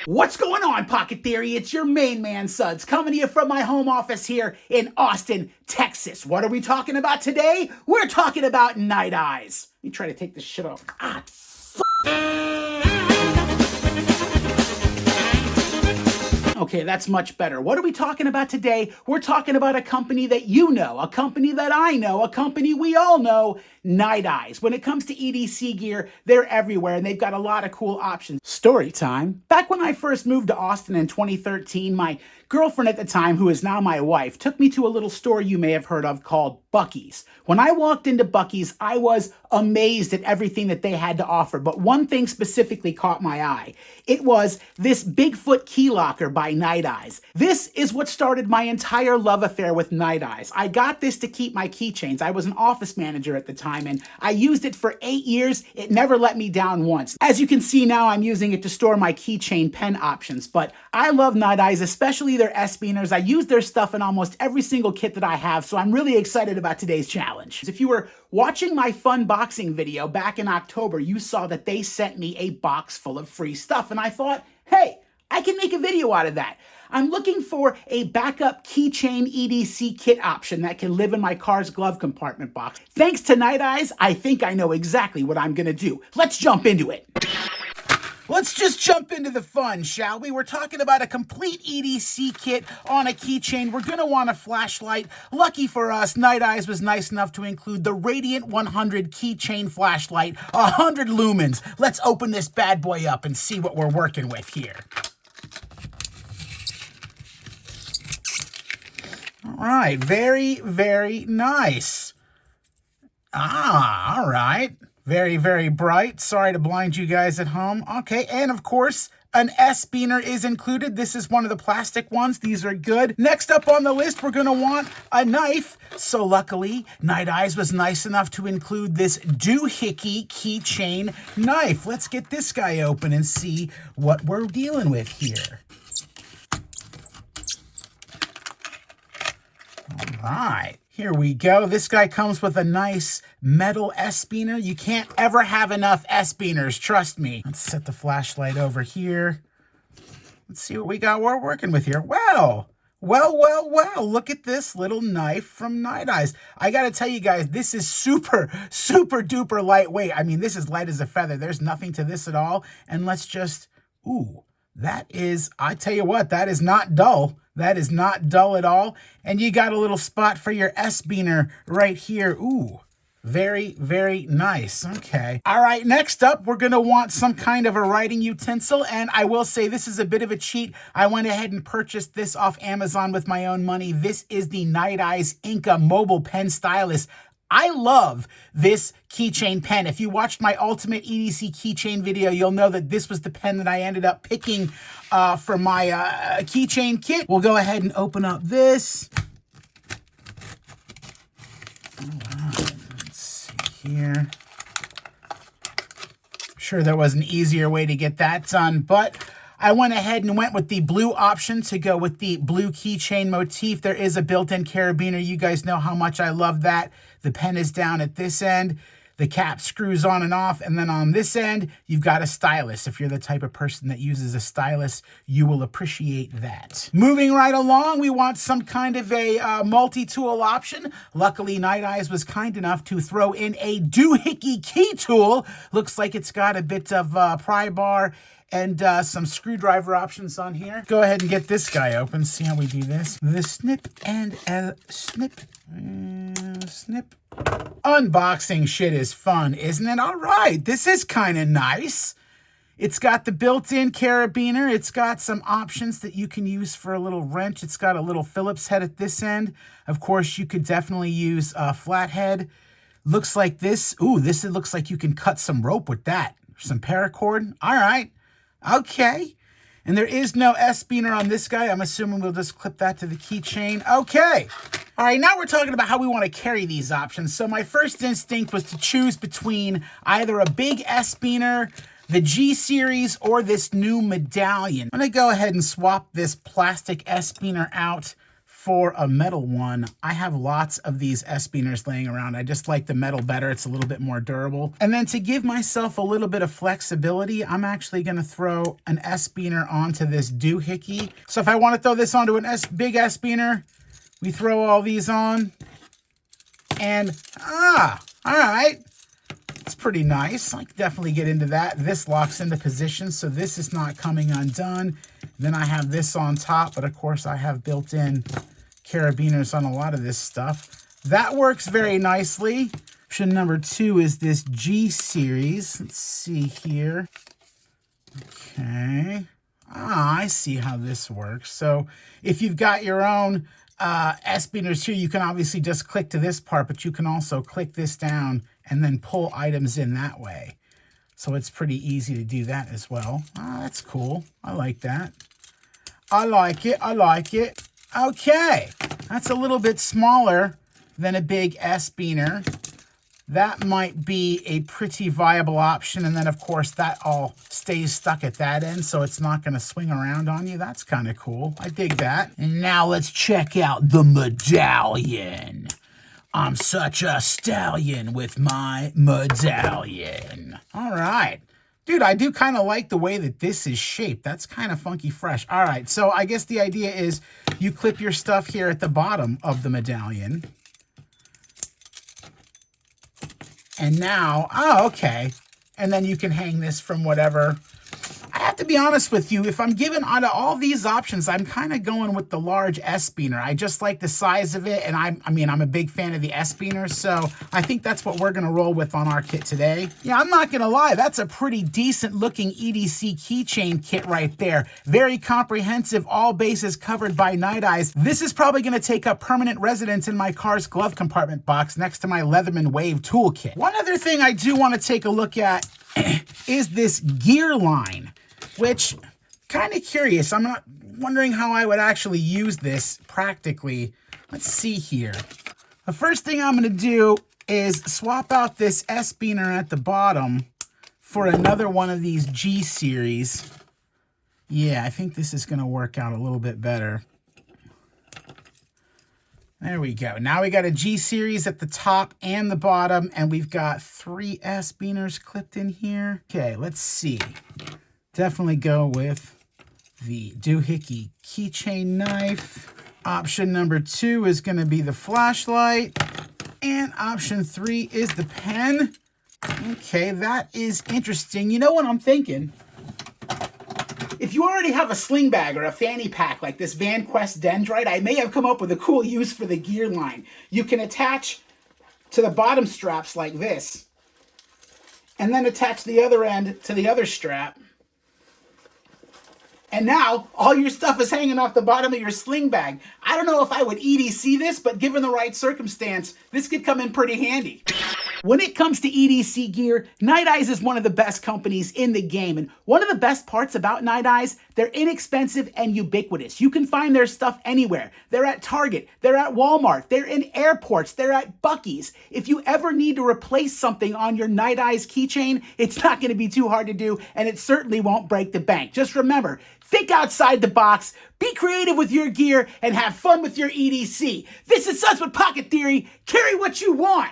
What's going on, Pocket Theory? It's your main man, Suds, coming to you from my home office here in Austin, Texas. What are we talking about today? We're talking about Nite Ize. Let me try to take this shit off. Okay, that's much better. What are we talking about today? We're talking about a company that you know, a company that I know, a company we all know, Nite Ize. When it comes to EDC gear, they're everywhere and they've got a lot of cool options. Story time. Back when I first moved to Austin in 2013, my girlfriend at the time, who is now my wife, took me to a little store you may have heard of called Buc-ee's. When I walked into Buc-ee's, I was amazed at everything that they had to offer, but one thing specifically caught my eye. It was this Bigfoot key locker by Nite Ize. This is what started my entire love affair with Nite Ize. I got this to keep my keychains. I was an office manager at the time, and I used it for 8 years. It never let me down once. As you can see now, I'm using it to store my keychain pen options, but I love Nite Ize, especially their S-Beaners. I use their stuff in almost every single kit that I have, so I'm really excited about today's challenge. If you were watching my fun boxing video back in October, you saw that they sent me a box full of free stuff, and I thought, hey, I can make a video out of that. I'm looking for a backup keychain EDC kit option that can live in my car's glove compartment box. Thanks to Nite Ize, I think I know exactly what I'm gonna do. Let's jump into it. Let's just jump into the fun, shall we? We're talking about a complete EDC kit on a keychain. We're gonna want a flashlight. Lucky for us, Nite Ize was nice enough to include the Radiant 100 keychain flashlight, 100 lumens. Let's open this bad boy up and see what we're working with here. All right, very, very nice. All right. Very, very bright. Sorry to blind you guys at home. Okay, and of course, an S-Beaner is included. This is one of the plastic ones. These are good. Next up on the list, we're gonna want a knife. So luckily, Nite Ize was nice enough to include this DoohicKey keychain knife. Let's get this guy open and see what we're dealing with here. All right. Here we go. This guy comes with a nice metal S-Beaner. You can't ever have enough S-Beaners, trust me. Let's set the flashlight over here. Let's see what we got we're working with here. Wow. Well. Look at this little knife from Nite Ize. I gotta tell you guys, this is super duper lightweight. I mean, this is light as a feather. There's nothing to this at all. And let's just, ooh, that is, I tell you what, that is not dull. That is not dull at all. And you got a little spot for your S-Beaner right here. Ooh, very, very nice. Okay. All right, next up, we're going to want some kind of a writing utensil. And I will say this is a bit of a cheat. I went ahead and purchased this off Amazon with my own money. This is the Nite Ize Inka Mobile Pen Stylus. I love this keychain pen. If you watched my ultimate EDC keychain video, you'll know that this was the pen that I ended up picking for my keychain kit. We'll go ahead and open up this. All right, let's see here. Sure, there was an easier way to get that done, but I went ahead and went with the blue option to go with the blue keychain motif. There is a built-in carabiner. You guys know how much I love that. The pen is down at this end. The cap screws on and off. And then on this end, you've got a stylus. If you're the type of person that uses a stylus, you will appreciate that. Moving right along, we want some kind of a multi-tool option. Luckily, Nite Ize was kind enough to throw in a DoohicKey key tool. Looks like it's got a bit of pry bar and some screwdriver options on here. Go ahead and get this guy open, see how we do this. The snip and snip, snip. Unboxing shit is fun, isn't it? All right, this is kind of nice. It's got the built-in carabiner. It's got some options that you can use for a little wrench. It's got a little Phillips head at this end. Of course, you could definitely use a flathead. Looks like this. Ooh, this looks like you can cut some rope with that. Some paracord. All right. Okay, and there is no S-Beaner on this guy. I'm assuming we'll just clip that to the keychain. Okay, all right, now we're talking about how we want to carry these options. So my first instinct was to choose between either a big S-Beaner, the G-Series, or this new Medallion. I'm gonna go ahead and swap this plastic S-Beaner out for a metal one. I have lots of these S-Beaners laying around. I just like the metal better. It's a little bit more durable. And then to give myself a little bit of flexibility, I'm actually gonna throw an S-Beaner onto this DoohicKey. So if I wanna throw this onto a big S-Beaner, we throw all these on, and all right. It's pretty nice. I can definitely get into that. This locks into position, so this is not coming undone. Then I have this on top, but of course I have built-in carabiners on a lot of this stuff. That works very nicely. Option number 2 is this G series. Let's see here. Okay. I see how this works. So if you've got your own S-Beaners here, you can obviously just click to this part, but you can also click this down and then pull items in that way. So it's pretty easy to do that as well. That's cool. I like that. I like it. I like it. Okay. That's a little bit smaller than a big S-Beaner. That might be a pretty viable option. And then, of course, that all stays stuck at that end, so it's not going to swing around on you. That's kind of cool. I dig that. And now let's check out the Medallion. I'm such a stallion with my Medallion. All right. Dude, I do kind of like the way that this is shaped. That's kind of funky fresh. All right, so I guess the idea is you clip your stuff here at the bottom of the Medallion. And now, okay. And then you can hang this from whatever. I have to be honest with you, if I'm given out of all these options, I'm kind of going with the large S-Beaner. I just like the size of it, and I'm a big fan of the S-Beaners, so I think that's what we're gonna roll with on our kit today. Yeah, I'm not gonna lie, that's a pretty decent looking EDC Keychain kit right there. Very comprehensive, all bases covered by Nite Ize. This is probably gonna take up permanent residence in my car's glove compartment box next to my Leatherman Wave toolkit. One other thing I do wanna take a look at is this GearLine, which, kind of curious. I'm not wondering how I would actually use this practically. Let's see here. The first thing I'm going to do is swap out this S-Beaner at the bottom for another one of these G series. Yeah, I think this is going to work out a little bit better. There we go. Now we got a G series at the top and the bottom, and we've got 3 S-Beaners clipped in here. Okay, let's see. Definitely go with the DoohicKey keychain knife. Option number 2 is going to be the flashlight. And option 3 is the pen. Okay, that is interesting. You know what I'm thinking? If you already have a sling bag or a fanny pack like this VanQuest Dendrite, I may have come up with a cool use for the GearLine. You can attach to the bottom straps like this, and then attach the other end to the other strap. And now, all your stuff is hanging off the bottom of your sling bag. I don't know if I would EDC this, but given the right circumstance, this could come in pretty handy. When it comes to EDC gear, Nite Ize is one of the best companies in the game. And one of the best parts about Nite Ize, they're inexpensive and ubiquitous. You can find their stuff anywhere. They're at Target, they're at Walmart, they're in airports, they're at Buc-ee's. If you ever need to replace something on your Nite Ize keychain, it's not going to be too hard to do, and it certainly won't break the bank. Just remember, think outside the box, be creative with your gear, and have fun with your EDC. This is Suds with Pocket Theory. Carry what you want.